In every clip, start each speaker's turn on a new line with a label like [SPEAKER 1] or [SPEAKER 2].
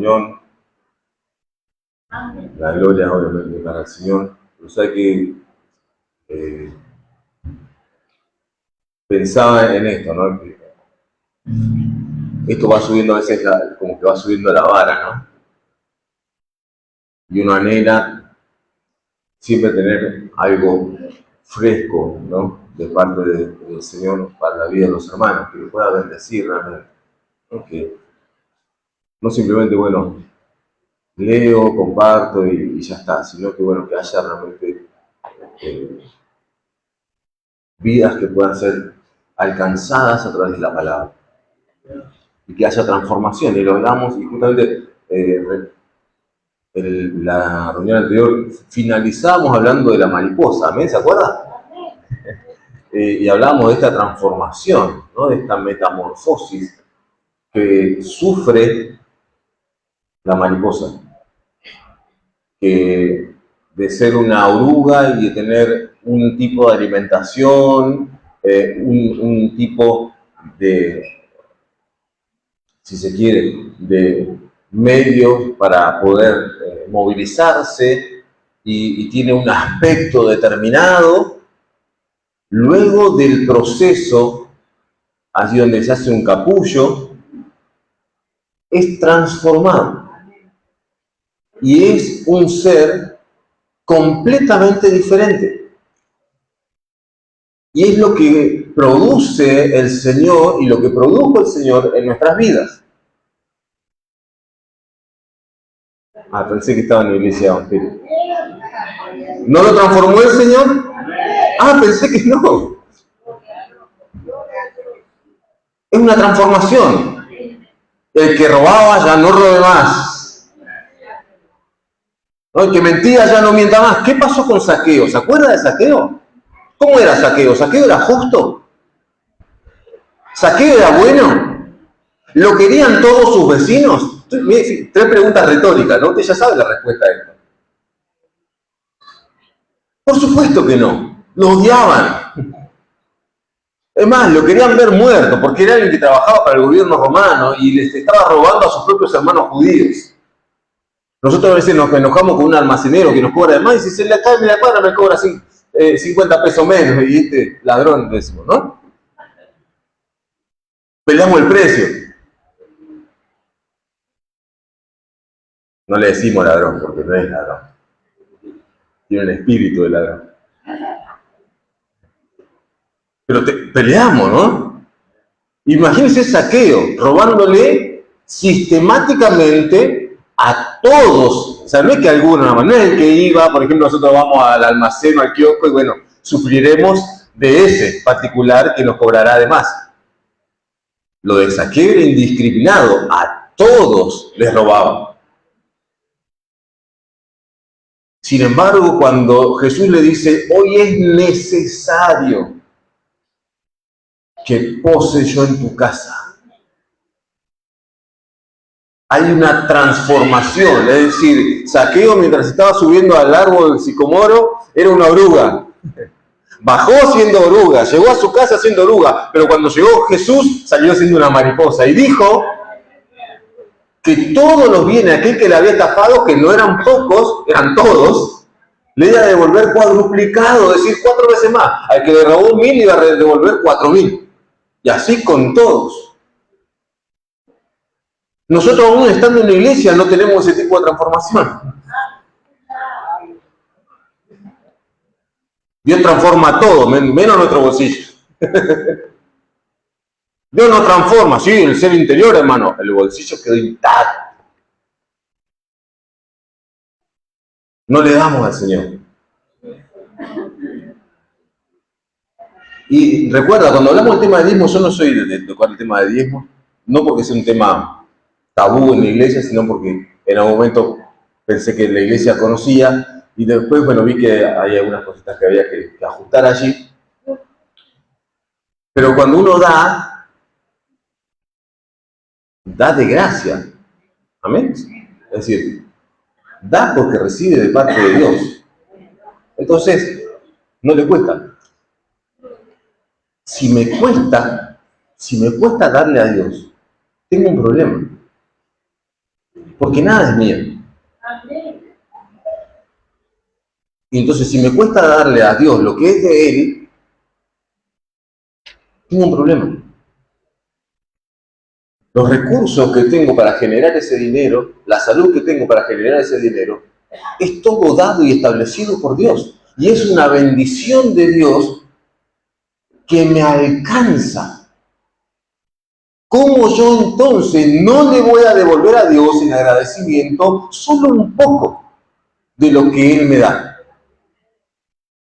[SPEAKER 1] comunión, la gloria obviamente para el Señor. O sea que eh, pensaba en esto, ¿no? Que esto va subiendo a veces, como que va subiendo la vara, ¿no? Y uno anhela siempre tener algo fresco, ¿no? De parte del Señor para la vida de los hermanos, que lo pueda bendecir realmente, ¿no? Que no simplemente, bueno, leo, comparto y ya está, sino que, bueno, que haya realmente eh, vidas que puedan ser alcanzadas a través de la palabra y que haya transformación. Y lo hablamos, y justamente la reunión anterior finalizamos hablando de la mariposa, ¿amén? ¿Se acuerda? Y hablábamos de esta transformación, ¿no? De esta metamorfosis que sufre la mariposa, que de ser una oruga y de tener un tipo de alimentación, un tipo de, si se quiere, de medios para poder movilizarse y tiene un aspecto determinado, luego del proceso, allí donde se hace un capullo, es transformado y es un ser completamente diferente. Y es lo que produce el Señor y lo que produjo el Señor en nuestras vidas. Ah, pensé que estaba en la iglesia evangélica. ¿No lo transformó el Señor? Ah, pensé que no. Es una transformación. El que robaba ya no robe más. ¿No? El que mentía ya no mienta más. ¿Qué pasó con Zaqueo? ¿Se acuerda de Zaqueo? ¿Cómo era Zaqueo? ¿Zaqueo era justo? ¿Zaqueo era bueno? ¿Lo querían todos sus vecinos? Tres preguntas retóricas, ¿no? Usted ya sabe la respuesta a esto. Por supuesto que no. Lo odiaban. Es más, lo querían ver muerto, porque era alguien que trabajaba para el gobierno romano y les estaba robando a sus propios hermanos judíos. Nosotros a veces nos enojamos con un almacenero que nos cobra de más y si se le cae en la cuadra me cobra 50 pesos menos y este ladrón decimos, ¿no? Peleamos el precio. No le decimos ladrón porque no es ladrón. Tiene un espíritu de ladrón. Pero peleamos, ¿no? Imagínense Zaqueo robándole sistemáticamente a todos. O sea, no es que alguno nada más, no es el que iba, por ejemplo, nosotros vamos al almacén o al kiosco y bueno, sufriremos de ese particular que nos cobrará de más. Lo de Zaqueo era indiscriminado, a todos les robaba. Sin embargo, cuando Jesús le dice, hoy es necesario que pose yo en tu casa, hay una transformación, es decir, Zaqueo mientras estaba subiendo al árbol del sicomoro era una oruga, bajó siendo oruga, llegó a su casa siendo oruga, pero cuando llegó Jesús salió siendo una mariposa y dijo que todos los bienes, aquel que le había estafado, que no eran pocos, eran todos, le iba a devolver cuadruplicado, es decir, 4 veces más. Al que le robó 1000 iba a devolver 4000. Y así con todos. Nosotros aún estando en la iglesia no tenemos ese tipo de transformación. Dios transforma todo, menos nuestro bolsillo. Dios nos transforma, sí, el ser interior, hermano, el bolsillo quedó intacto. No le damos al Señor. Y recuerda, cuando hablamos del tema de diezmo, yo no soy de tocar el tema de diezmo, no porque sea un tema tabú en la iglesia, sino porque en algún momento pensé que la iglesia conocía y después, bueno, vi que hay algunas cositas que había que ajustar allí. Pero cuando uno da de gracia. ¿Amén? Es decir, da porque recibe de parte de Dios. Entonces, no le cuesta. Si me cuesta darle a Dios, tengo un problema. porque nada es mío. Y entonces, si me cuesta darle a Dios lo que es de Él, tengo un problema. Los recursos que tengo para generar ese dinero, la salud que tengo para generar ese dinero, es todo dado y establecido por Dios. Y es una bendición de Dios que me alcanza. ¿Cómo yo entonces no le voy a devolver a Dios en agradecimiento solo un poco de lo que Él me da?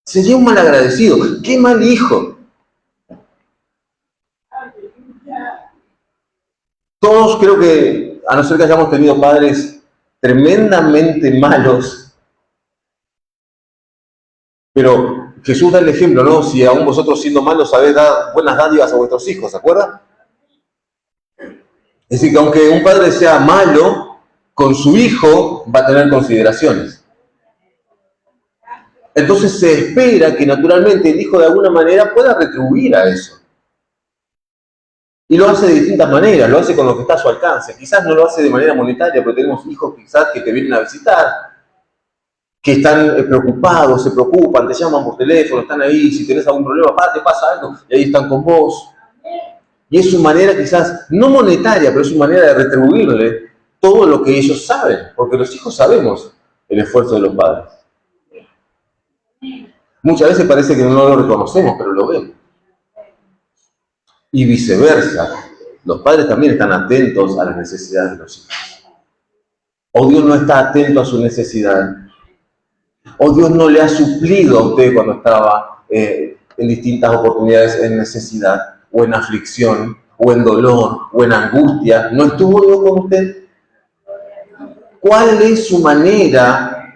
[SPEAKER 1] Sería un mal agradecido. ¡Qué mal hijo! Todos creo que, a no ser que hayamos tenido padres tremendamente malos, pero Jesús da el ejemplo, ¿no? Si aún vosotros siendo malos sabéis dar buenas dádivas a vuestros hijos, ¿se acuerdan? Es decir, que aunque un padre sea malo, con su hijo va a tener consideraciones. Entonces se espera que naturalmente el hijo de alguna manera pueda retribuir a eso. Y lo hace de distintas maneras, lo hace con lo que está a su alcance. Quizás no lo hace de manera monetaria, pero tenemos hijos quizás que te vienen a visitar, que están preocupados, se preocupan, te llaman por teléfono, están ahí, si tenés algún problema, te pasa algo, y ahí están con vos. Y es su manera quizás, no monetaria, pero es su manera de retribuirle todo lo que ellos saben, porque los hijos sabemos el esfuerzo de los padres. Muchas veces parece que no lo reconocemos, pero lo vemos. Y viceversa, los padres también están atentos a las necesidades de los hijos. O Dios no está atento a su necesidad, o Dios no le ha suplido a usted cuando estaba en distintas oportunidades en necesidad, o en aflicción, o en dolor, o en angustia. ¿No estuvo Dios con usted? ¿Cuál es su manera,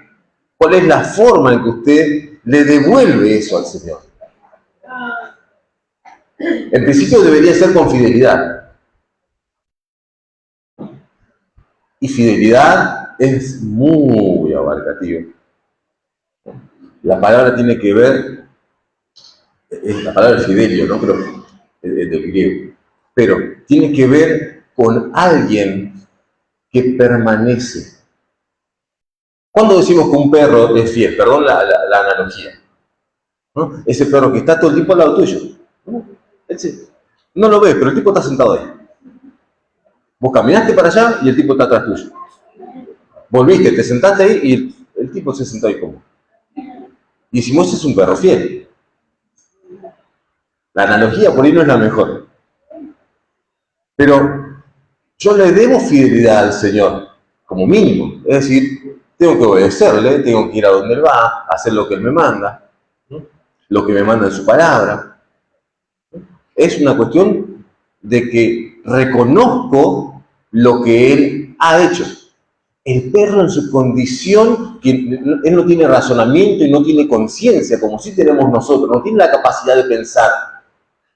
[SPEAKER 1] cuál es la forma en que usted le devuelve eso al Señor? En principio debería ser con fidelidad. Y fidelidad es muy abarcativo. La palabra tiene que ver, la palabra es fidelio, ¿no? Pero es del griego. Pero tiene que ver con alguien que permanece. ¿Cuándo decimos que un perro es fiel? Perdón la analogía, ¿no? Ese perro que está todo el tiempo al lado tuyo. No lo ves, pero el tipo está sentado ahí. Vos caminaste para allá y el tipo está atrás tuyo. Volviste, te sentaste ahí y el tipo se sentó ahí como. Y decimos, ese es un perro fiel. La analogía por ahí no es la mejor. Pero yo le debo fidelidad al Señor, como mínimo. Es decir, tengo que obedecerle, tengo que ir a donde Él va, hacer lo que Él me manda, ¿no? Lo que me manda en su palabra. Es una cuestión de que reconozco lo que Él ha hecho. El perro en su condición, que él no tiene razonamiento y no tiene conciencia, como sí tenemos nosotros, no tiene la capacidad de pensar,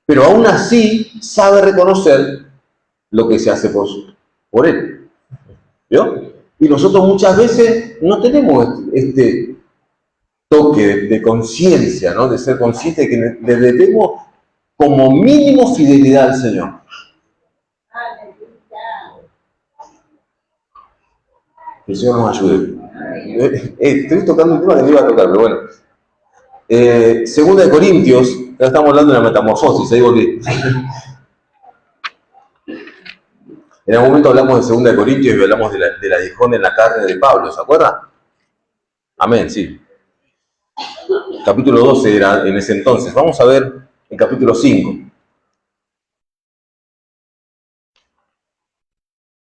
[SPEAKER 1] pero aún así sabe reconocer lo que se hace por él. ¿Vio? Y nosotros muchas veces no tenemos este toque de conciencia, ¿no? De ser conscientes de que le debemos como mínimo fidelidad al Señor. Que el Señor nos ayude. Estoy tocando un tema que no iba a tocar, pero bueno. Segunda de Corintios, ya estamos hablando de la metamorfosis, ahí volví. En algún momento hablamos de Segunda de Corintios y hablamos del aguijón en la carne de Pablo, ¿se acuerdan? Amén, sí. Capítulo 12 era en ese entonces. Vamos a ver el capítulo 5.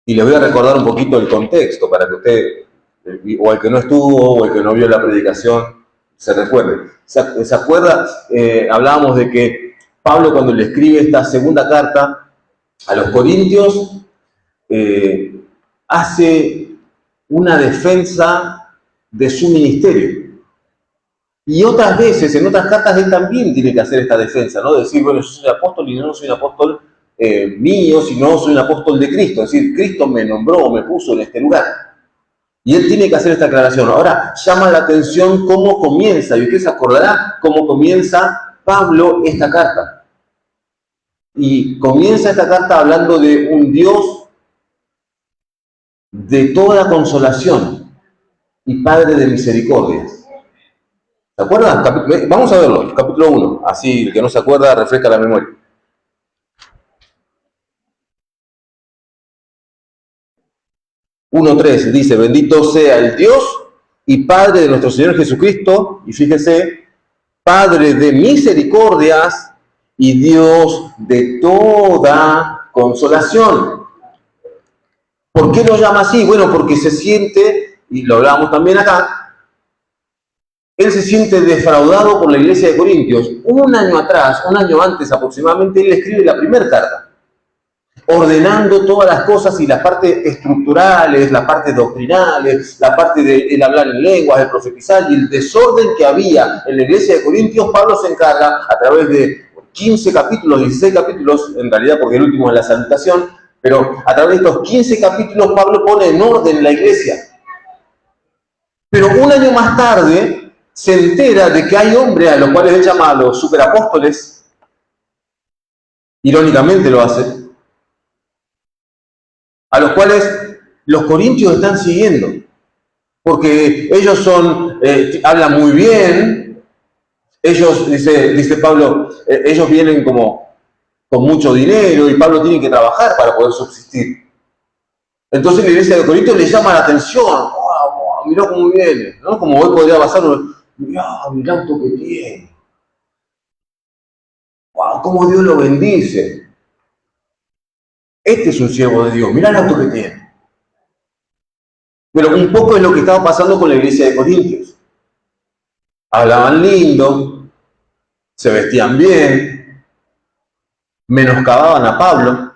[SPEAKER 1] Y les voy a recordar un poquito el contexto para que usted, o el que no estuvo, o el que no vio la predicación, se recuerde. ¿Se acuerda? Hablábamos de que Pablo, cuando le escribe esta segunda carta a los Corintios, hace una defensa de su ministerio. Y otras veces, en otras cartas, él también tiene que hacer esta defensa, ¿no? Decir, bueno, yo soy apóstol y no soy un apóstol mío, sino soy un apóstol de Cristo. Es decir, Cristo me nombró, me puso en este lugar. Y él tiene que hacer esta aclaración. Ahora, llama la atención cómo comienza, y usted se acordará cómo comienza Pablo esta carta. Y comienza esta carta hablando de un Dios de toda consolación y Padre de misericordias. ¿Se acuerdan? Vamos a verlo, capítulo 1, así el que no se acuerda refresca la memoria. 1:3 dice, bendito sea el Dios y Padre de nuestro Señor Jesucristo, y fíjese, Padre de misericordias y Dios de toda consolación. ¿Por qué lo llama así? Bueno, porque se siente, y lo hablábamos también acá, él se siente defraudado por la iglesia de Corintios. Un año atrás, un año antes aproximadamente, él escribe la primera carta, ordenando todas las cosas y las partes estructurales, las partes doctrinales, la parte del hablar en lenguas, el profetizar y el desorden que había en la iglesia de Corintios. Pablo se encarga a través de 15 capítulos, 16 capítulos, en realidad porque el último es la salutación, pero a través de estos 15 capítulos Pablo pone en orden la iglesia. Pero un año más tarde se entera de que hay hombres a los cuales él llama a los superapóstoles, irónicamente lo hace, a los cuales los corintios están siguiendo, porque ellos hablan muy bien, ellos, dice Pablo, ellos vienen como con mucho dinero y Pablo tiene que trabajar para poder subsistir. Entonces la iglesia de Corintios le llama la atención, wow, mirá cómo viene, ¿no? Como hoy podría pasar, mirá el auto que tiene, wow, cómo Dios lo bendice. Este es un siervo de Dios, mirá el auto que tiene. Pero un poco es lo que estaba pasando con la iglesia de Corintios. Hablaban lindo, se vestían bien, menoscababan a Pablo.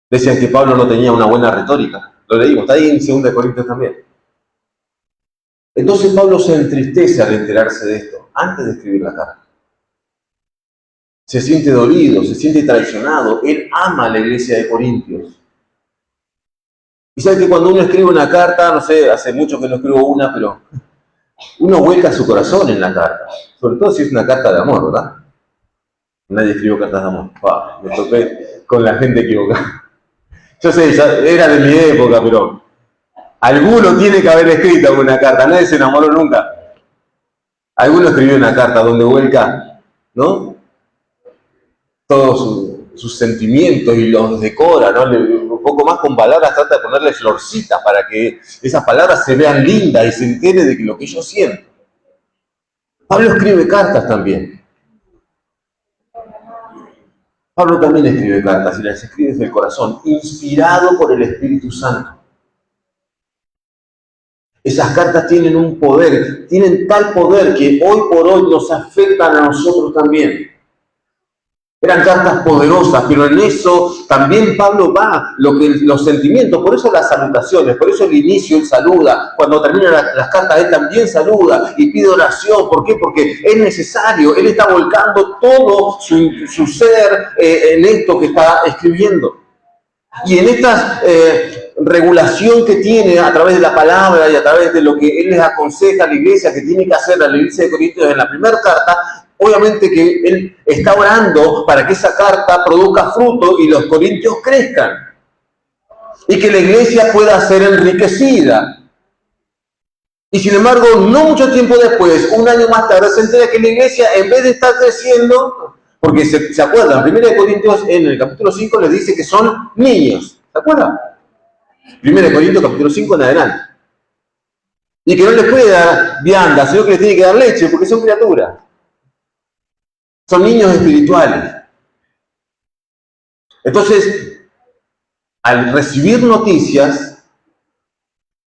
[SPEAKER 1] Decían que Pablo no tenía una buena retórica. Lo leímos, está ahí en 2 Corintios también. Entonces Pablo se entristece al enterarse de esto, antes de escribir la carta. Se siente dolido, se siente traicionado. Él ama a la iglesia de Corintios. Y sabe que cuando uno escribe una carta, no sé, hace mucho que no escribo una, pero uno vuelca su corazón en la carta. Sobre todo si es una carta de amor, ¿verdad? Nadie escribió cartas de amor. Me topé con la gente equivocada. Yo sé, ya era de mi época, pero alguno tiene que haber escrito una carta. Nadie se enamoró nunca. Alguno escribió una carta donde vuelca, ¿no? Todos sus sentimientos y los decora, ¿no? Un poco más con palabras, trata de ponerle florcitas para que esas palabras se vean lindas y se entere de lo que yo siento. Pablo escribe cartas también. Pablo también escribe cartas y las escribe desde el corazón, inspirado por el Espíritu Santo. Esas cartas tienen un poder, tienen tal poder que hoy por hoy nos afectan a nosotros también. Eran cartas poderosas, pero en eso también Pablo va, los sentimientos, por eso las salutaciones, por eso el inicio él saluda, cuando termina las cartas él también saluda y pide oración. ¿Por qué? Porque es necesario, él está volcando todo su ser en esto que está escribiendo. Y en esta regulación que tiene a través de la palabra y a través de lo que él les aconseja a la iglesia que tiene que hacer a la iglesia de Corintios en la primera carta, obviamente que él está orando para que esa carta produzca fruto y los corintios crezcan. Y que la iglesia pueda ser enriquecida. Y sin embargo, no mucho tiempo después, un año más tarde, se entera que la iglesia, en vez de estar creciendo, porque se acuerdan, 1 Corintios en el capítulo 5 les dice que son niños. ¿Se acuerdan? 1 Corintios capítulo 5 en adelante. Y que no les puede dar vianda, sino que les tiene que dar leche, porque son criaturas. Son niños espirituales. Entonces, al recibir noticias,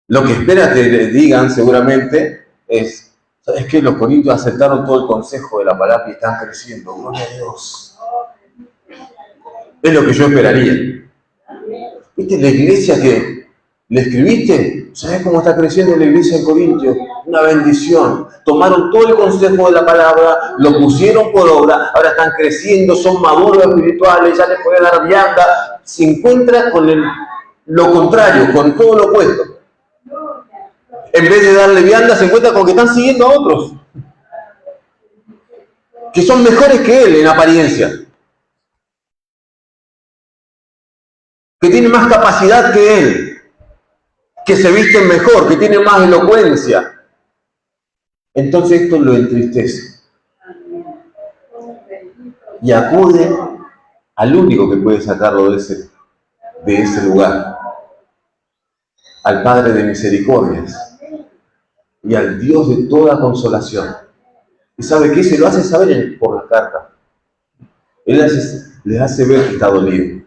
[SPEAKER 1] lo que espera que le digan seguramente es, ¿sabes qué? Los corintios aceptaron todo el consejo de la palabra y están creciendo. Gloria a Dios. Es lo que yo esperaría. ¿Viste la iglesia que le escribiste? ¿Sabes cómo está creciendo la iglesia en Corintios? Una bendición. Tomaron todo el consejo de la palabra, lo pusieron por obra, ahora están creciendo, son maduros espirituales, ya les puede dar vianda. Se encuentra con lo contrario, con todo lo opuesto. En vez de darle vianda, se encuentra con que están siguiendo a otros, que son mejores que él en apariencia. que tienen más capacidad que él, que se visten mejor, que tienen más elocuencia. Entonces esto lo entristece. Y acude al único que puede sacarlo de ese lugar, al Padre de misericordias y al Dios de toda consolación. ¿Y sabe qué? Se lo hace saber por la carta. Él les hace ver que está dolido.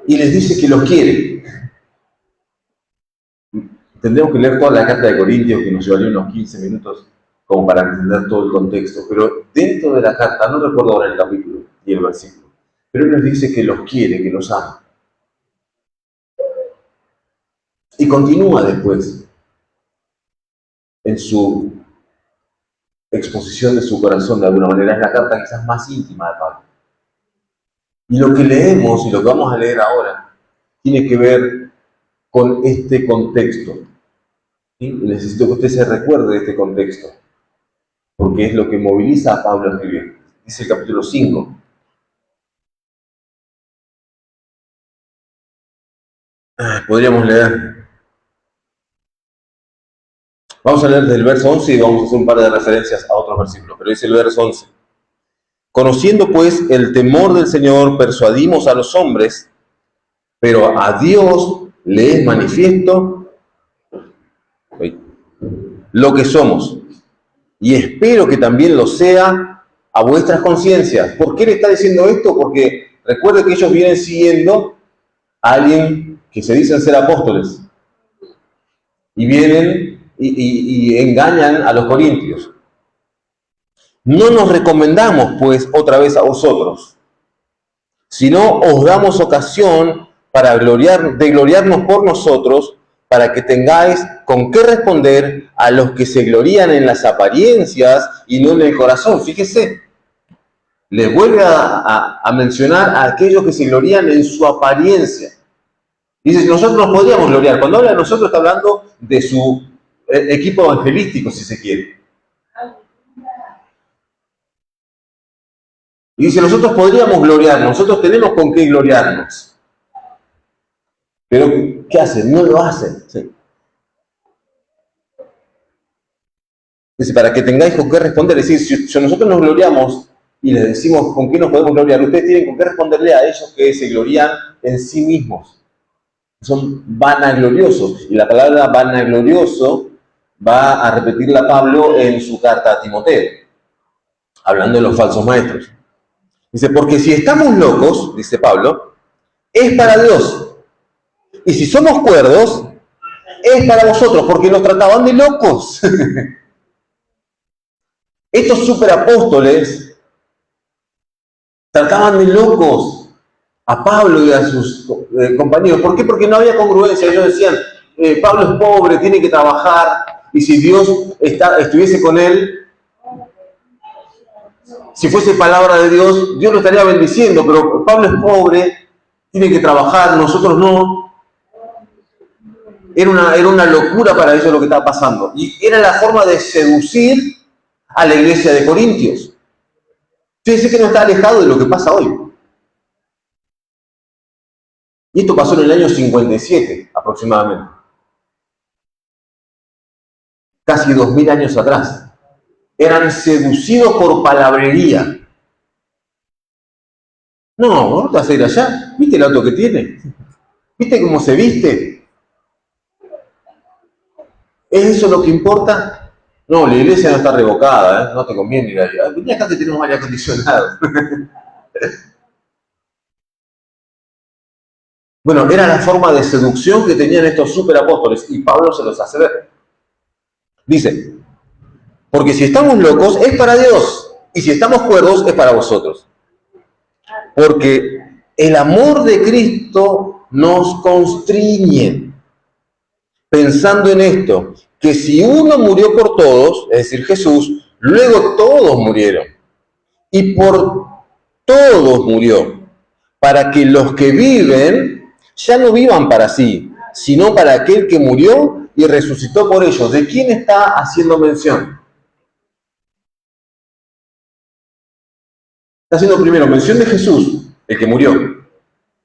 [SPEAKER 1] Y les dice que los quiere. Tendremos que leer toda la carta de Corintios, que nos llevaría unos 15 minutos como para entender todo el contexto. Pero dentro de la carta, no recuerdo ahora el capítulo y el versículo, pero él nos dice que los quiere, que los ama. Y continúa después en su exposición de su corazón, de alguna manera. Es la carta quizás más íntima de Pablo. Y lo que leemos y lo que vamos a leer ahora tiene que ver con este contexto. ¿Sí? Necesito que usted se recuerde de este contexto, porque es lo que moviliza a Pablo a escribir. Dice el capítulo 5. Podríamos leer. Vamos a leer desde el verso 11 y vamos a hacer un par de referencias a otros versículos. Pero dice el verso 11. Conociendo pues el temor del Señor, persuadimos a los hombres, pero a Dios le es manifiesto lo que somos. Y espero que también lo sea a vuestras conciencias. ¿Por qué le está diciendo esto? Porque recuerde que ellos vienen siguiendo a alguien que se dicen ser apóstoles. Y vienen y engañan a los corintios. No nos recomendamos, pues, otra vez a vosotros, sino os damos ocasión para gloriarnos por nosotros, para que tengáis con qué responder a los que se glorían en las apariencias y no en el corazón. Fíjese, les vuelve a mencionar a aquellos que se glorían en su apariencia. Dice, nosotros nos podríamos gloriar. Cuando habla de nosotros está hablando de su equipo evangelístico, si se quiere. Y dice, nosotros podríamos gloriarnos, nosotros tenemos con qué gloriarnos. Pero, ¿qué hacen? No lo hacen. ¿Sí? Dice, para que tengáis con qué responder. Es decir, si nosotros nos gloriamos y les decimos con qué nos podemos gloriar, ustedes tienen con qué responderle a ellos que se glorían en sí mismos. Son vanagloriosos. Y la palabra vanaglorioso va a repetirla Pablo en su carta a Timoteo, hablando de los falsos maestros. Dice, porque si estamos locos, dice Pablo, es para Dios. Y si somos cuerdos, es para vosotros, porque los trataban de locos. Estos superapóstoles trataban de locos a Pablo y a sus compañeros. ¿Por qué? Porque no había congruencia. Ellos decían, Pablo es pobre, tiene que trabajar, y si Dios estuviese con él, si fuese palabra de Dios, Dios lo estaría bendiciendo, pero Pablo es pobre, tiene que trabajar, nosotros no. Era una locura para ellos lo que estaba pasando. Y era la forma de seducir a la iglesia de Corintios. Fíjense que no está alejado de lo que pasa hoy. Y esto pasó en el año 57, aproximadamente. Casi 2000 años atrás. Eran seducidos por palabrería. No te vas a ir allá. ¿Viste el auto que tiene? ¿Viste cómo se viste? ¿Es eso lo que importa? No, la iglesia no está revocada, no te conviene ir allá. Vení acá que tenemos aire acondicionado. Bueno, era la forma de seducción que tenían estos superapóstoles y Pablo se los hace ver. Dice, porque si estamos locos es para Dios y si estamos cuerdos es para vosotros. Porque el amor de Cristo nos constriñe, pensando en esto, que si uno murió por todos, es decir, Jesús, luego todos murieron. Y por todos murió, para que los que viven ya no vivan para sí, sino para aquel que murió y resucitó por ellos. ¿De quién está haciendo mención? Está haciendo primero mención de Jesús, el que murió.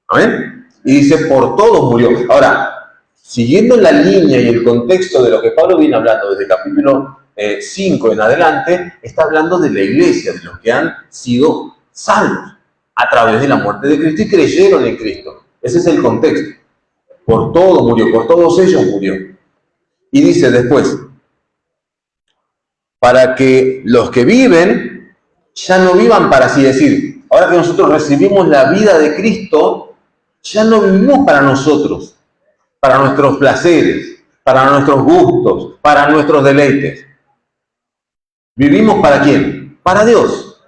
[SPEAKER 1] ¿Amén? Y dice, por todos murió. Ahora, siguiendo la línea y el contexto de lo que Pablo viene hablando desde el capítulo 5 en adelante, está hablando de la iglesia, de los que han sido salvos a través de la muerte de Cristo y creyeron en Cristo. Ese es el contexto. Por todos murió, por todos ellos murió. Y dice después, para que los que viven ya no vivan para así decir. Ahora que nosotros recibimos la vida de Cristo, ya no vivimos para nosotros, para nuestros placeres, para nuestros gustos, para nuestros deleites. ¿Vivimos para quién? Para Dios.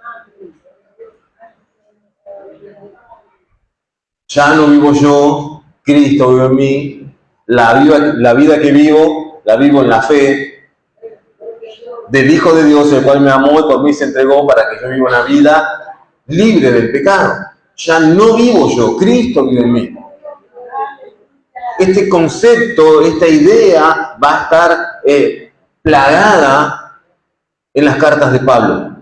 [SPEAKER 1] Ya no vivo yo, Cristo vive en mí. La vida que vivo, la vivo en la fe del Hijo de Dios, el cual me amó y por mí se entregó para que yo viva una vida libre del pecado. Ya no vivo yo, Cristo vive en mí. Este concepto, esta idea va a estar plagada en las cartas de Pablo,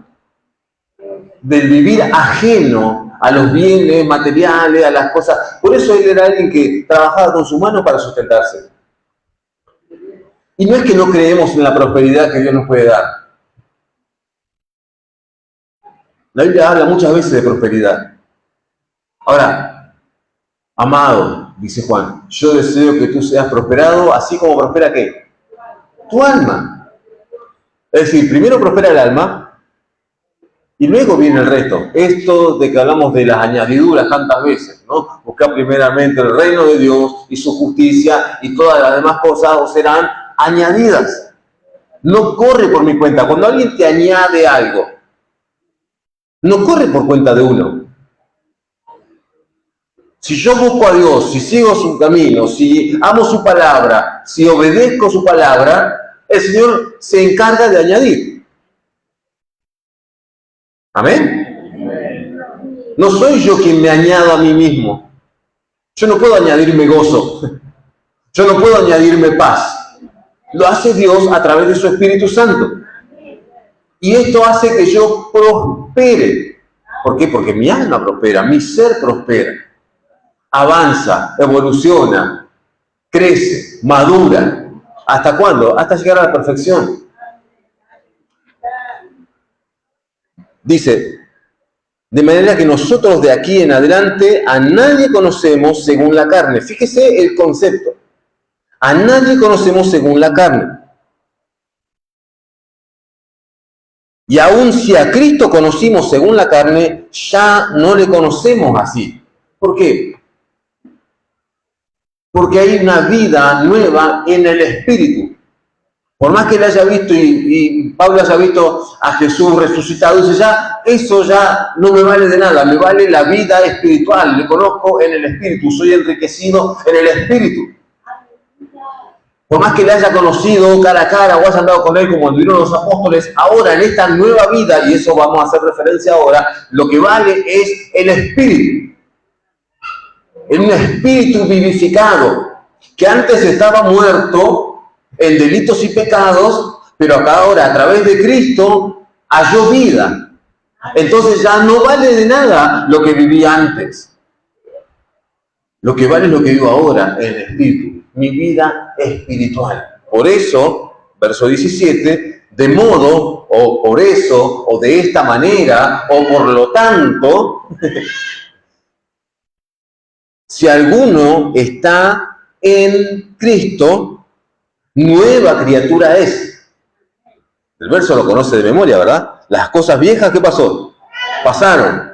[SPEAKER 1] del vivir ajeno a los bienes materiales, a las cosas. Por eso él era alguien que trabajaba con su mano para sustentarse. Y no es que no creemos en la prosperidad que Dios nos puede dar. La Biblia habla muchas veces de prosperidad. Ahora, amado, dice Juan, yo deseo que tú seas prosperado, así como prospera ¿qué? Tu alma. Es decir, primero prospera el alma y luego viene el resto. Esto de que hablamos de las añadiduras tantas veces, ¿no? Buscar primeramente el reino de Dios y su justicia y todas las demás cosas os serán añadidas. No corre por mi cuenta. Cuando alguien te añade algo, no corre por cuenta de uno. Si yo busco a Dios, si sigo su camino, si amo su palabra, si obedezco su palabra, el Señor se encarga de añadir. ¿Amén? No soy yo quien me añado a mí mismo. Yo no puedo añadirme gozo. Yo no puedo añadirme paz. Lo hace Dios a través de su Espíritu Santo. Y esto hace que yo prospere. ¿Por qué? Porque mi alma prospera, mi ser prospera. Avanza, evoluciona, crece, madura. ¿Hasta cuándo? Hasta llegar a la perfección. Dice, de manera que nosotros de aquí en adelante a nadie conocemos según la carne. Fíjese el concepto. A nadie conocemos según la carne. Y aun si a Cristo conocimos según la carne, ya no le conocemos así. ¿Por qué? Porque hay una vida nueva en el Espíritu. Por más que él haya visto y Pablo haya visto a Jesús resucitado, dice ya, eso ya no me vale de nada, me vale la vida espiritual, le conozco en el Espíritu, soy enriquecido en el Espíritu. Por más que le haya conocido cara a cara o haya andado con él como anduvieron los apóstoles, ahora en esta nueva vida, y eso vamos a hacer referencia ahora, lo que vale es el Espíritu. En un espíritu vivificado, que antes estaba muerto en delitos y pecados, pero acá ahora a través de Cristo halló vida. Entonces ya no vale de nada lo que vivía antes. Lo que vale es lo que vivo ahora en el espíritu, mi vida espiritual. Por eso, verso 17, de modo, o por eso, o de esta manera, o por lo tanto, si alguno está en Cristo, nueva criatura es. El verso lo conoce de memoria, ¿verdad? Las cosas viejas, ¿qué pasó? Pasaron.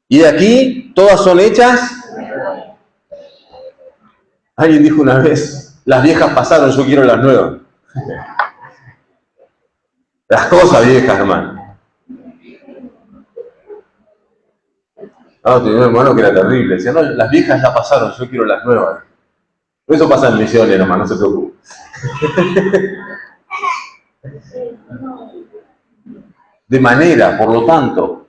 [SPEAKER 1] Y de aquí, todas son hechas. Alguien dijo una vez, las viejas pasaron, yo quiero las nuevas. Las cosas viejas, hermano. Tenía un hermano que era terrible. Decía, no, las viejas ya pasaron, yo quiero las nuevas. Eso pasa en misiones, hermano, no se preocupe. De manera, por lo tanto,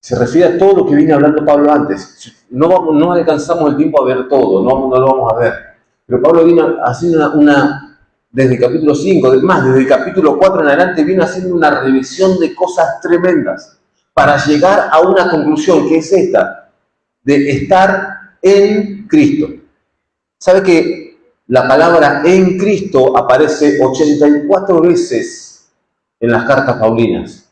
[SPEAKER 1] se refiere a todo lo que viene hablando Pablo antes. No alcanzamos el tiempo a ver todo, no lo vamos a ver. Pero Pablo vino haciendo desde el capítulo 5, desde el capítulo 4 en adelante, vino haciendo una revisión de cosas tremendas. para llegar a una conclusión que es esta, de estar en Cristo. ¿Sabe que la palabra en Cristo aparece 84 veces en las cartas paulinas?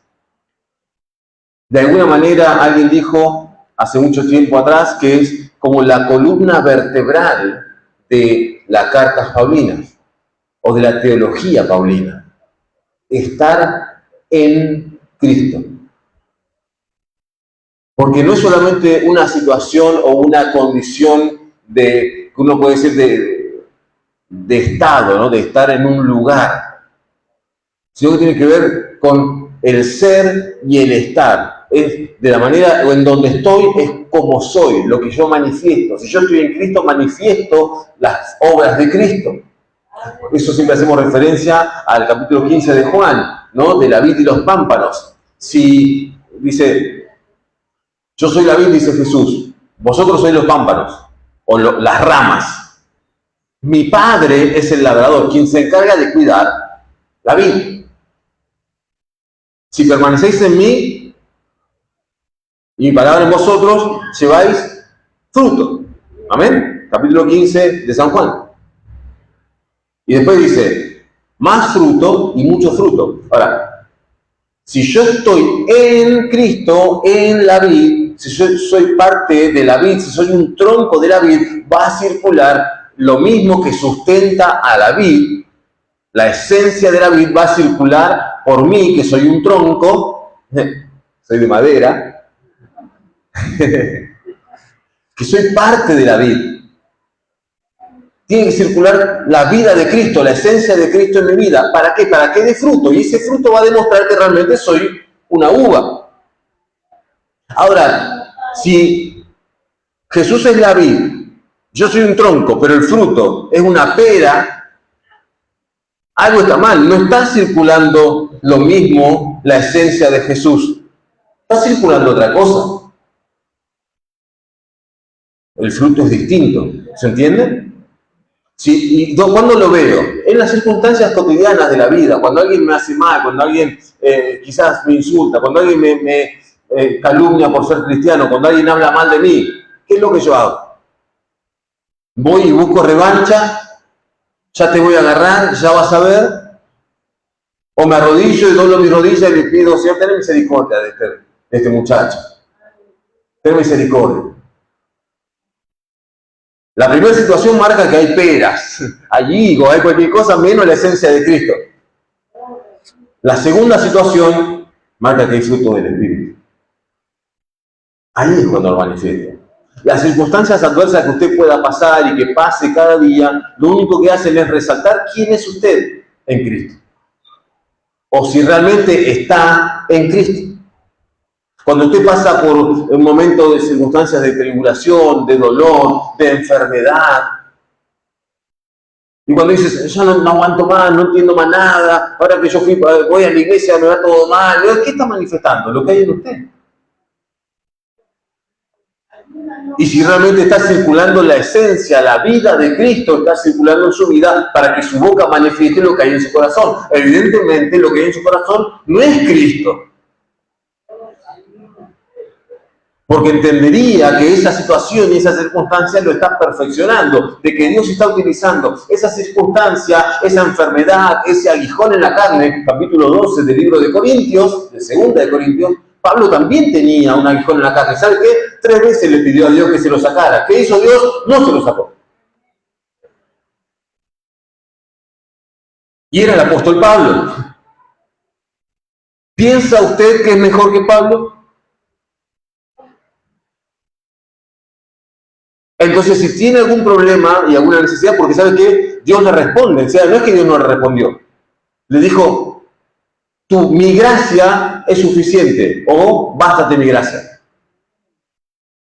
[SPEAKER 1] De alguna manera alguien dijo hace mucho tiempo atrás que es como la columna vertebral de las cartas paulinas o de la teología paulina. Estar en Cristo. Porque no es solamente una situación o una condición que uno puede decir de estado, ¿no? De estar en un lugar, sino que tiene que ver con el ser y el estar. Es de la manera en donde estoy, es como soy, lo que yo manifiesto. Si yo estoy en Cristo, manifiesto las obras de Cristo. Por eso siempre hacemos referencia al capítulo 15 de Juan, ¿no? De la vid y los pámpanos. Si dice, yo soy la vid, dice Jesús, vosotros sois los pámpanos, o las ramas. Mi Padre es el labrador, quien se encarga de cuidar la vid. Si permanecéis en mí, y mi palabra en vosotros, lleváis fruto. Amén. Capítulo 15 de San Juan. Y después dice, más fruto y mucho fruto. Ahora, si yo estoy en Cristo, en la vid, si yo soy parte de la vid, si soy un tronco de la vid, va a circular lo mismo que sustenta a la vid. La esencia de la vid va a circular por mí, que soy un tronco, soy de madera, que soy parte de la vid. Tiene que circular la vida de Cristo, la esencia de Cristo en mi vida. ¿Para qué? Para que dé fruto. Y ese fruto va a demostrar que realmente soy una uva. Ahora, si Jesús es la vid, yo soy un tronco, pero el fruto es una pera, algo está mal. No está circulando lo mismo la esencia de Jesús. Está circulando otra cosa. El fruto es distinto. ¿Se entiende? Sí, ¿y cuándo lo veo? En las circunstancias cotidianas de la vida, cuando alguien me hace mal, cuando alguien quizás me insulta, cuando alguien me calumnia por ser cristiano, cuando alguien habla mal de mí, ¿qué es lo que yo hago? Voy y busco revancha, ya te voy a agarrar, ya vas a ver, o me arrodillo y doblo mis rodillas y le pido, Señor, ten misericordia de este muchacho, ten misericordia. La primera situación marca que hay peras, hay higo, hay cualquier cosa menos la esencia de Cristo. La segunda situación marca que hay fruto del Espíritu. Ahí es cuando lo manifiesta. Las circunstancias adversas que usted pueda pasar y que pase cada día, lo único que hacen es resaltar quién es usted en Cristo. O si realmente está en Cristo. Cuando usted pasa por un momento de circunstancias de tribulación, de dolor, de enfermedad, y cuando dices, ya no aguanto más, no entiendo más nada, ahora que yo voy a la iglesia me va todo mal, ¿qué está manifestando? Lo que hay en usted. Y si realmente está circulando la esencia, la vida de Cristo está circulando en su vida para que su boca manifieste lo que hay en su corazón. Evidentemente lo que hay en su corazón no es Cristo. Porque entendería que esa situación y esa circunstancia lo está perfeccionando, de que Dios está utilizando esa circunstancia, esa enfermedad, ese aguijón en la carne, capítulo 12 del libro de Corintios, de 2 de Corintios. Pablo también tenía un aguijón en la carne. ¿Sabe qué? 3 veces le pidió a Dios que se lo sacara. ¿Qué hizo Dios? No se lo sacó. Y era el apóstol Pablo. ¿Piensa usted que es mejor que Pablo? Entonces, si tiene algún problema y alguna necesidad, porque ¿sabe qué? Dios le responde. O sea, no es que Dios no le respondió. Le dijo, mi gracia es suficiente, o bástate mi gracia.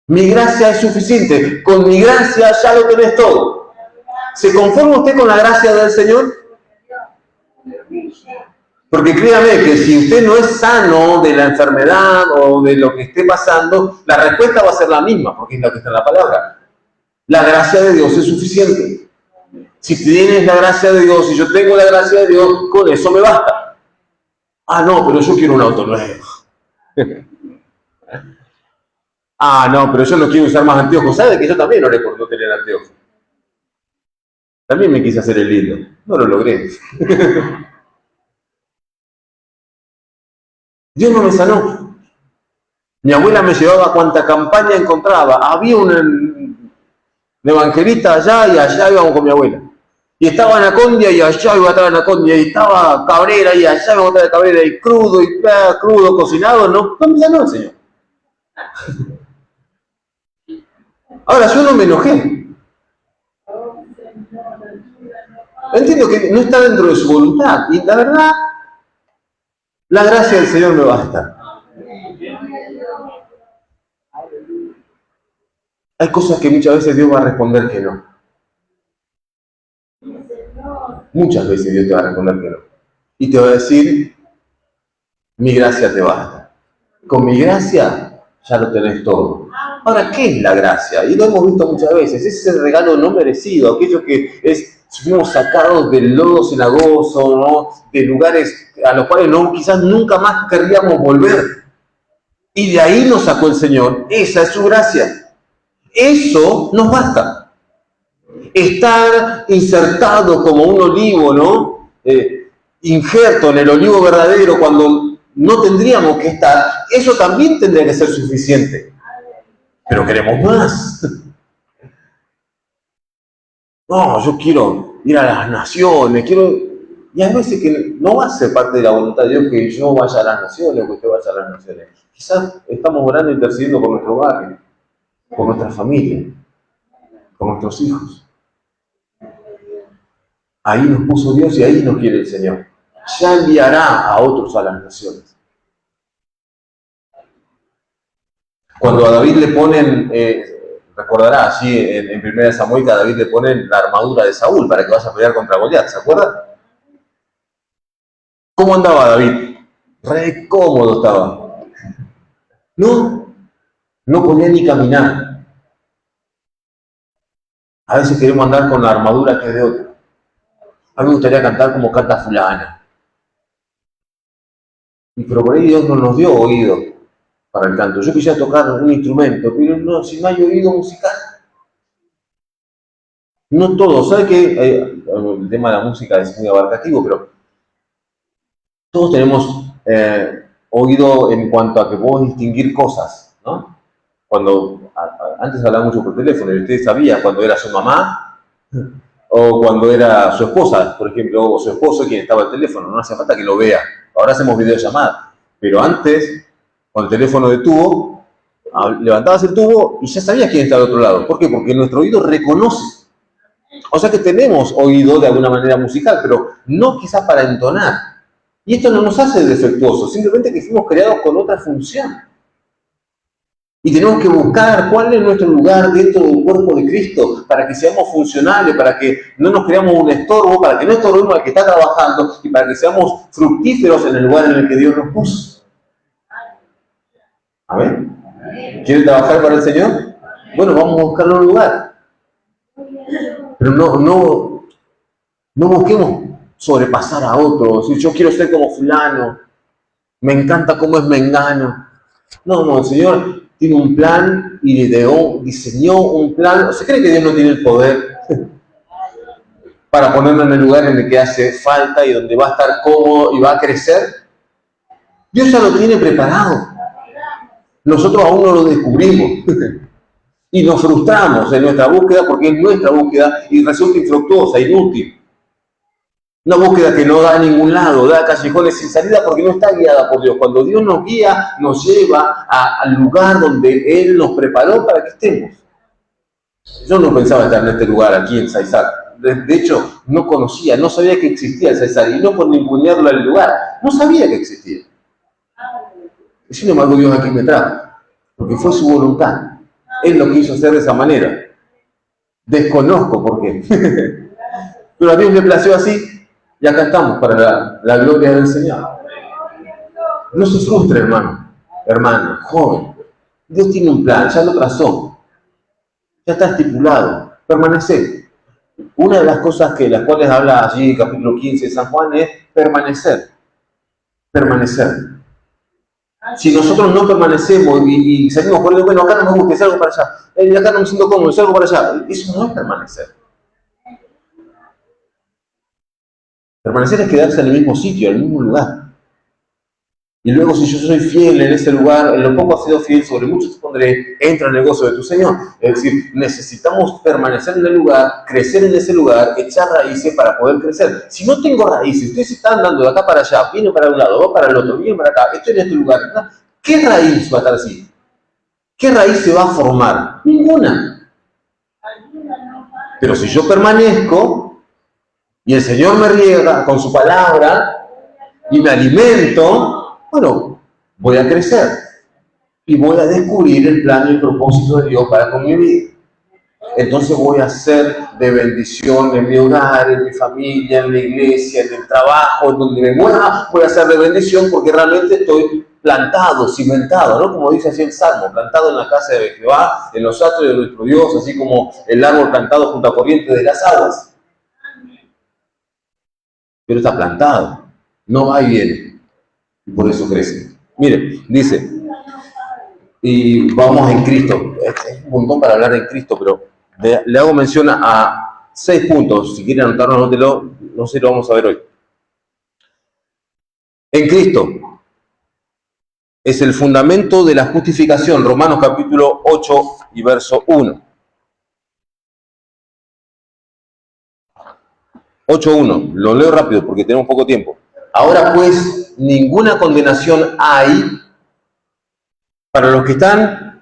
[SPEAKER 1] Mi gracia es suficiente. Con mi gracia ya lo tenés todo. ¿Se conforma usted con la gracia del Señor? Porque créame que si usted no es sano de la enfermedad o de lo que esté pasando, la respuesta va a ser la misma, porque es la que está en la palabra. La gracia de Dios es suficiente. Si tienes la gracia de Dios, si yo tengo la gracia de Dios, con eso me basta. Ah, no, pero yo quiero un auto nuevo. Ah, no, pero yo no quiero usar más anteojos. ¿Sabe que yo también oré por no tener anteojos? También me quise hacer el lindo. No lo logré. Dios no me sanó. Mi abuela me llevaba cuanta campaña encontraba. Había un evangelista allá y allá íbamos con mi abuela. Y estaba Anacondia y allá iba a estar Anacondia. Y estaba Cabrera y allá iba a estar Cabrera. Y crudo, cocinado. No me sanó el Señor. Ahora, yo no me enojé. Entiendo que no está dentro de su voluntad. Y la verdad, la gracia del Señor me basta. Hay cosas que muchas veces Dios va a responder que no. Muchas veces Dios te va a responder que no. Y te va a decir, mi gracia te basta. Con mi gracia ya lo tenés todo. Ahora, ¿qué es la gracia? Y lo hemos visto muchas veces. Es ese regalo no merecido, aquello que fuimos sacados del lodo cenagoso, ¿no? De lugares a los cuales quizás nunca más querríamos volver. Y de ahí nos sacó el Señor. Esa es su gracia. Eso nos basta. Estar insertado como un olivo, ¿no? Injerto en el olivo verdadero cuando no tendríamos que estar, eso también tendría que ser suficiente. Pero queremos más. No, yo quiero ir a las naciones, y hay veces que no va a ser parte de la voluntad de Dios que yo vaya a las naciones o que usted vaya a las naciones. Quizás estamos orando e intercediendo por nuestro barrio, por nuestra familia, por nuestros hijos. Ahí nos puso Dios y ahí nos quiere el Señor. Ya enviará a otros a las naciones. Cuando a David le ponen, recordará allí en 1 Samuel que a David le ponen la armadura de Saúl para que vaya a pelear contra Goliat, ¿se acuerdan? ¿Cómo andaba David? Re cómodo estaba. No podía ni caminar. A veces queremos andar con la armadura que es de otro. A mí me gustaría cantar como canta fulana. Pero por ahí Dios no nos dio oído para el canto. Yo quisiera tocar un instrumento, pero no, si no hay oído musical. No todo. ¿Sabe qué? El tema de la música es muy abarcativo, pero todos tenemos oído en cuanto a que podemos distinguir cosas, ¿no? Cuando antes hablaba mucho por teléfono y usted sabía cuando era su mamá o cuando era su esposa, por ejemplo, o su esposo quien estaba al teléfono. No hace falta que lo vea. Ahora hacemos videollamadas. Pero antes, con el teléfono de tubo, levantabas el tubo y ya sabías quién estaba al otro lado. ¿Por qué? Porque nuestro oído reconoce. O sea que tenemos oído de alguna manera musical, pero no quizás para entonar. Y esto no nos hace defectuosos, simplemente que fuimos creados con otra función. Y tenemos que buscar cuál es nuestro lugar dentro del cuerpo de Cristo, para que seamos funcionales, para que no nos creamos un estorbo, para que no estorbemos al que está trabajando y para que seamos fructíferos en el lugar en el que Dios nos puso. ¿Amén? ¿Quiere trabajar para el Señor? Bueno, vamos a buscarle un lugar. Pero no busquemos sobrepasar a otros. Si yo quiero ser como fulano, me encanta cómo es mengano. No, el Señor tiene un plan y diseñó un plan. ¿Se cree que Dios no tiene el poder para ponernos en el lugar en el que hace falta y donde va a estar cómodo y va a crecer? Dios ya lo tiene preparado. Nosotros aún no lo descubrimos. Y nos frustramos en nuestra búsqueda porque es nuestra búsqueda y resulta infructuosa, inútil. Una búsqueda que no da a ningún lado, da callejones sin salida porque no está guiada por Dios. Cuando Dios nos guía, nos lleva al lugar donde Él nos preparó para que estemos. Yo no pensaba estar en este lugar, aquí en Saizar. De hecho, no conocía, no sabía que existía el Saizar. Y no por ningunearlo al lugar, no sabía que existía. Y sin embargo, Dios aquí me trajo, porque fue su voluntad. Él lo quiso hacer de esa manera. Desconozco por qué. Pero a Dios le plació así. Y acá estamos para la gloria del Señor. No se frustre, hermana, joven. Dios tiene un plan, ya lo trazó. Ya está estipulado. Permanecer. Una de las cosas que las cuales habla allí, capítulo 15 de San Juan, es permanecer. Permanecer. Si nosotros no permanecemos y salimos por el bueno, acá no me gusta, salgo para allá, acá no me siento cómodo, salgo para allá, eso no es permanecer. Permanecer es quedarse en el mismo sitio, en el mismo lugar. Y luego, si yo soy fiel en ese lugar, en lo poco has sido fiel, sobre mucho te pondré, entra en el gozo de tu Señor. Es decir, necesitamos permanecer en el lugar, crecer en ese lugar, echar raíces para poder crecer. Si no tengo raíces, ustedes están andando de acá para allá, viene para un lado, va para el otro, viene para acá, estoy en este lugar, ¿no? ¿Qué raíz va a estar así? ¿Qué raíz se va a formar? Ninguna. Pero si yo permanezco y el Señor me riega con su palabra y me alimento, bueno, voy a crecer y voy a descubrir el plan y el propósito de Dios para con mi vida. Entonces voy a ser de bendición en mi hogar, en mi familia, en la iglesia, en el trabajo, en donde me mueva, voy a ser de bendición porque realmente estoy plantado, cimentado, ¿no? Como dice así el Salmo, plantado en la casa de Jehová, en los atrios de nuestro Dios, así como el árbol plantado junto a corriente de las aguas. Pero está plantado, no va y viene. Y por eso crece. Mire, dice, y vamos en Cristo. Es un montón para hablar en Cristo, pero le hago mención a 6 puntos. Si quieren anotarlo, anótelo. No sé, lo vamos a ver hoy. En Cristo es el fundamento de la justificación. Romanos capítulo 8 y verso 1. 8.1. Lo leo rápido porque tenemos poco tiempo. Ahora pues, ninguna condenación hay para los que están,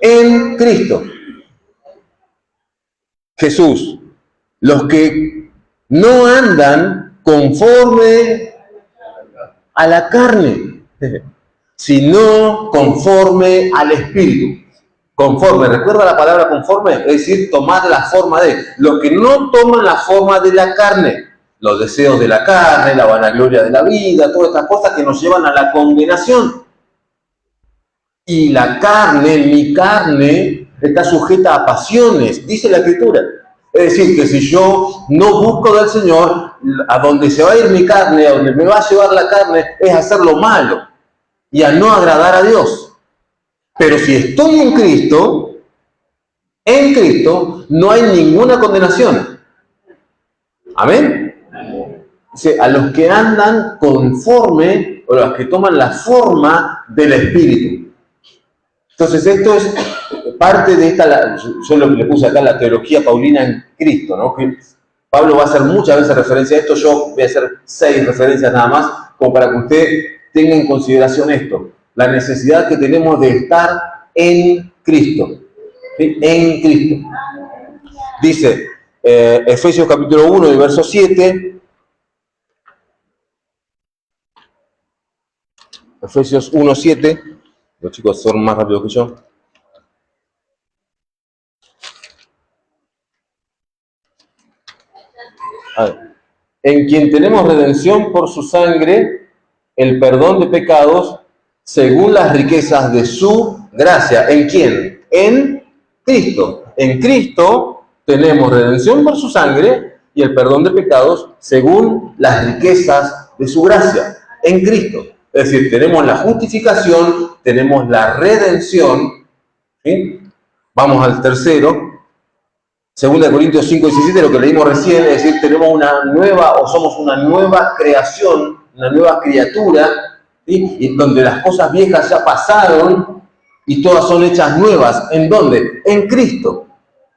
[SPEAKER 1] en Cristo Jesús. Los que no andan conforme a la carne, sino conforme al Espíritu. Conforme, recuerda la palabra conforme, es decir, tomar la forma de. Los que no toman la forma de la carne, los deseos de la carne, la vanagloria de la vida, todas estas cosas que nos llevan a la condenación. Y la carne, mi carne, está sujeta a pasiones, dice la Escritura. Es decir, que si yo no busco del Señor, a donde se va a ir mi carne, a donde me va a llevar la carne, es hacer lo malo y a no agradar a Dios. Pero si estoy en Cristo, no hay ninguna condenación. ¿Amén? O sea, a los que andan conforme, o los que toman la forma del Espíritu. Entonces, esto es parte de esta, yo lo que le puse acá, la teología paulina en Cristo, ¿no? Que Pablo va a hacer muchas veces referencia a esto, yo voy a hacer 6 referencias nada más, como para que usted tenga en consideración esto. La necesidad que tenemos de estar en Cristo. ¿Sí? En Cristo. Dice Efesios capítulo 1 y verso 7. Efesios 1, 7. Los chicos son más rápidos que yo. A ver. En quien tenemos redención por su sangre, el perdón de pecados, según las riquezas de su gracia. ¿En quién? En Cristo. En Cristo tenemos redención por su sangre y el perdón de pecados según las riquezas de su gracia. En Cristo. Es decir, tenemos la justificación, tenemos la redención. ¿Sí? Vamos al tercero. 2 Corintios 5, 17, lo que leímos recién, es decir, tenemos una nueva, o somos una nueva creación, una nueva criatura, ¿sí? Y donde las cosas viejas ya pasaron y todas son hechas nuevas. ¿En dónde? En Cristo.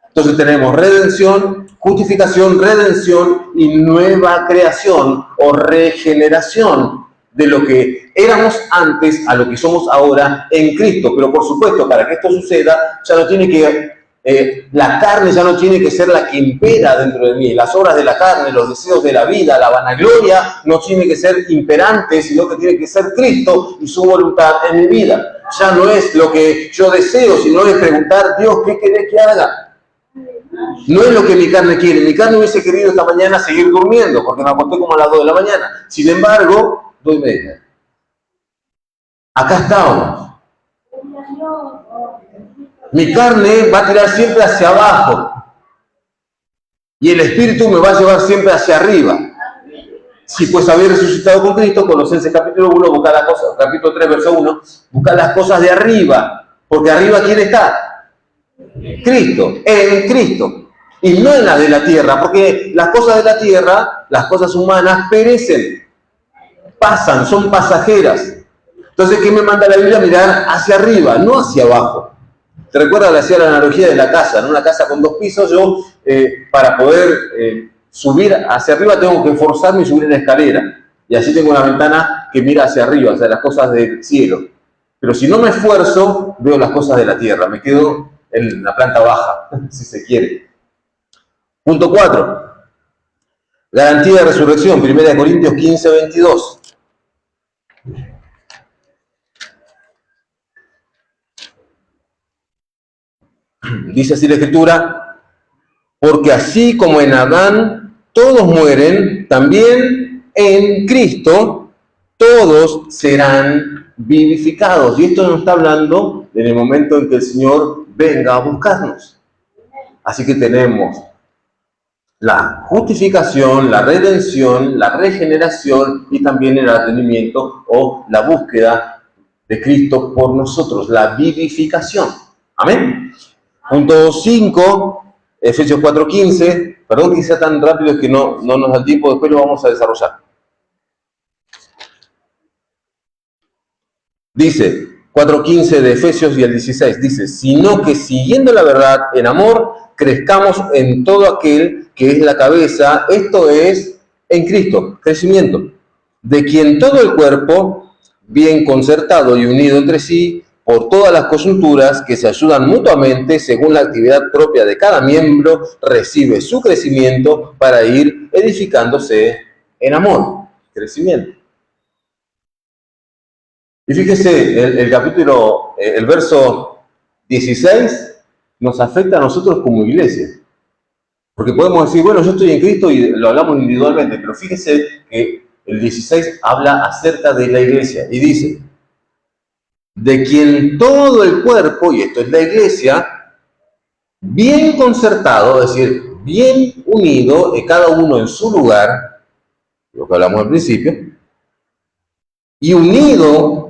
[SPEAKER 1] Entonces tenemos redención, justificación, redención y nueva creación o regeneración de lo que éramos antes a lo que somos ahora en Cristo. Pero por supuesto, para que esto suceda, ya no tiene que... la carne ya no tiene que ser la que impera dentro de mí. Las obras de la carne, los deseos de la vida, la vanagloria, no tiene que ser imperantes, sino que tiene que ser Cristo y su voluntad en mi vida. Ya no es lo que yo deseo, sino es preguntar, Dios, ¿qué querés que haga? No es lo que mi carne quiere. Mi carne hubiese querido esta mañana seguir durmiendo, porque me acosté como a las 2 de la mañana. Sin embargo, 2:30. Acá estábamos. Mi carne va a tirar siempre hacia abajo y el espíritu me va a llevar siempre hacia arriba. Si pues habéis resucitado con Cristo, Colosenses capítulo 1, busca las cosas, capítulo 3, verso 1, busca las cosas de arriba, porque arriba ¿quién está? Cristo, en Cristo, y no en la de la tierra, porque las cosas de la tierra, las cosas humanas, perecen, pasan, son pasajeras. Entonces, ¿qué me manda la Biblia? Mirar hacia arriba, no hacia abajo. ¿Te recuerdas? Le hacía la analogía de la casa, ¿no? Una casa con 2 pisos, yo para poder subir hacia arriba tengo que forzarme y subir en la escalera. Y así tengo una ventana que mira hacia arriba, hacia las cosas del cielo. Pero si no me esfuerzo, veo las cosas de la tierra, me quedo en la planta baja, si se quiere. Punto 4. Garantía de resurrección, 1 Corintios 15, 22. Dice así la Escritura: porque así como en Adán todos mueren, también en Cristo todos serán vivificados. Y esto nos está hablando en el momento en que el Señor venga a buscarnos. Así que tenemos la justificación, la redención, la regeneración y también el atendimiento o la búsqueda de Cristo por nosotros, la vivificación. Amén. Punto 5, Efesios 4:15. Perdón que sea tan rápido, es que no nos da el tiempo, después lo vamos a desarrollar. Dice, 4:15 de Efesios y el 16, dice: sino que siguiendo la verdad en amor, crezcamos en todo aquel que es la cabeza, esto es, en Cristo, crecimiento, de quien todo el cuerpo, bien concertado y unido entre sí, por todas las coyunturas que se ayudan mutuamente según la actividad propia de cada miembro, recibe su crecimiento para ir edificándose en amor. Crecimiento. Y fíjese, el capítulo, el verso 16 nos afecta a nosotros como iglesia. Porque podemos decir, bueno, yo estoy en Cristo y lo hablamos individualmente, pero fíjese que el 16 habla acerca de la iglesia y dice: de quien todo el cuerpo, y esto es la iglesia, bien concertado, es decir, bien unido, cada uno en su lugar, lo que hablamos al principio, y unido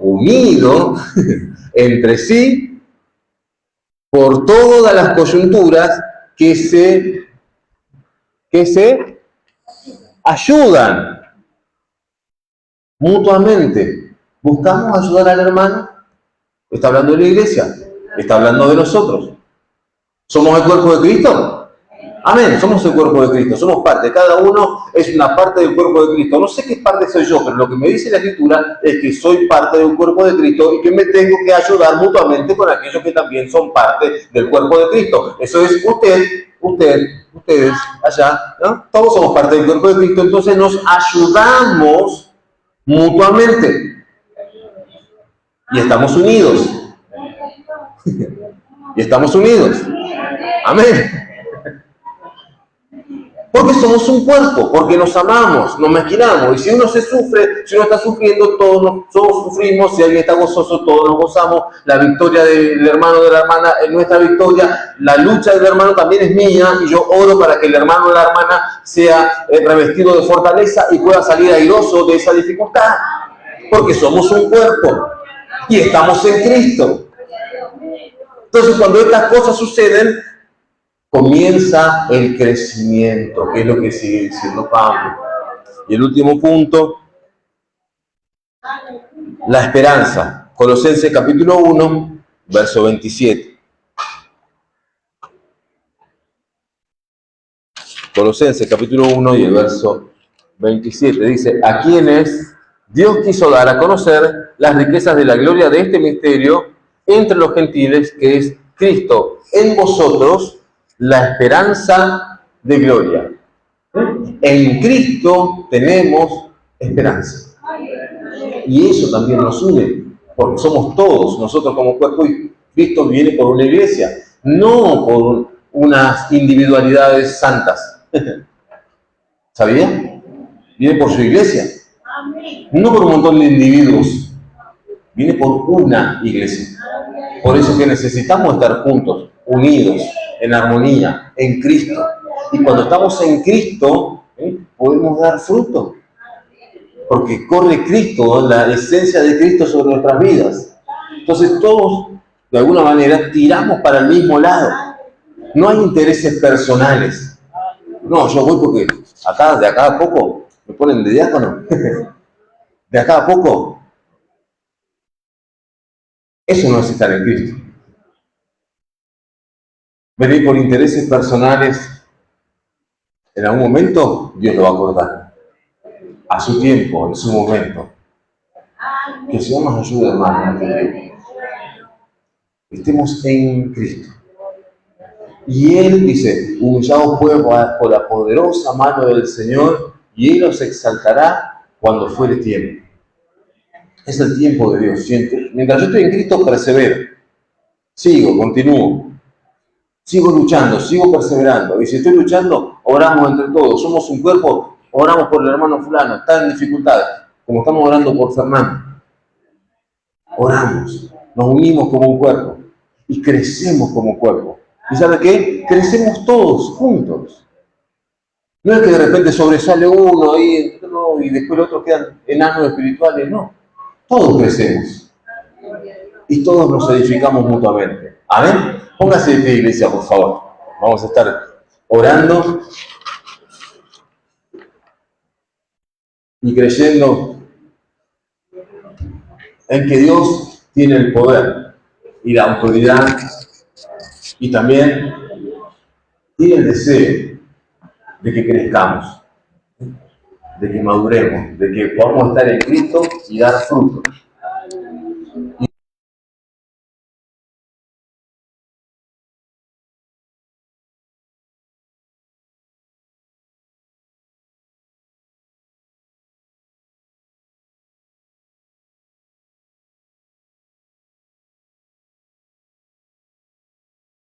[SPEAKER 1] entre sí por todas las coyunturas que se ayudan mutuamente. ¿Buscamos ayudar al hermano? Está hablando de la iglesia, está hablando de nosotros. ¿Somos el cuerpo de Cristo? Amén, somos el cuerpo de Cristo, somos parte, cada uno es una parte del cuerpo de Cristo. No sé qué parte soy yo, pero lo que me dice la Escritura es que soy parte del cuerpo de Cristo y que me tengo que ayudar mutuamente con aquellos que también son parte del cuerpo de Cristo. Eso es ustedes, allá, ¿no? Todos somos parte del cuerpo de Cristo, entonces nos ayudamos mutuamente. Y estamos unidos. Y estamos unidos. Amén. Porque somos un cuerpo, porque nos amamos, nos mezquinamos. Y si uno si uno está sufriendo, todos sufrimos. Si alguien está gozoso, todos nos gozamos. La victoria del hermano o de la hermana es nuestra victoria. La lucha del hermano también es mía. Y yo oro para que el hermano o la hermana sea revestido de fortaleza y pueda salir airoso de esa dificultad. Porque somos un cuerpo y estamos en Cristo. Entonces, cuando estas cosas suceden, comienza el crecimiento, que es lo que sigue diciendo Pablo. Y el último punto, la esperanza. Colosenses capítulo 1, verso 27. Colosenses capítulo 1 y el verso 27 dice: a quienes Dios quiso dar a conocer las riquezas de la gloria de este misterio entre los gentiles, que es Cristo en vosotros, la esperanza de gloria. En Cristo tenemos esperanza. Y eso también nos une, porque somos todos nosotros como cuerpo, y Cristo viene por una iglesia, no por unas individualidades santas. ¿Sabía? Viene por su iglesia, no por un montón de individuos, viene por una iglesia. Por eso que necesitamos estar juntos, unidos, en armonía, en Cristo. Y cuando estamos en Cristo, podemos dar fruto. porque corre Cristo, la esencia de Cristo sobre nuestras vidas. Entonces todos, de alguna manera, tiramos para el mismo lado. No hay intereses personales. No, yo voy porque de acá a poco, me ponen de diácono. De acá a poco. Eso no es estar en Cristo. Venir por intereses personales, en algún momento Dios lo va a acordar. A su tiempo, en su momento. Que el Señor nos ayude, hermanos, que estemos en Cristo. Y Él dice, humillaos pues por la poderosa mano del Señor, y Él os exaltará cuando fuere tiempo. Es el tiempo de Dios. Mientras yo estoy en Cristo, persevero. Sigo, continúo. Sigo luchando, sigo perseverando. Y si estoy luchando, oramos entre todos. Somos un cuerpo, oramos por el hermano fulano, está en dificultades, como estamos orando por Fernando. Oramos, nos unimos como un cuerpo y crecemos como cuerpo. ¿Y sabe qué? Crecemos todos juntos. No es que de repente sobresale uno ahí y después los otros quedan enanos espirituales, no. Todos crecemos. Y todos nos edificamos mutuamente. ¿Amén? Póngase de pie, iglesia, por favor. Vamos a estar orando y creyendo en que Dios tiene el poder y la autoridad y también tiene el deseo de que crezcamos, de que maduremos, de que podamos estar en Cristo y dar fruto.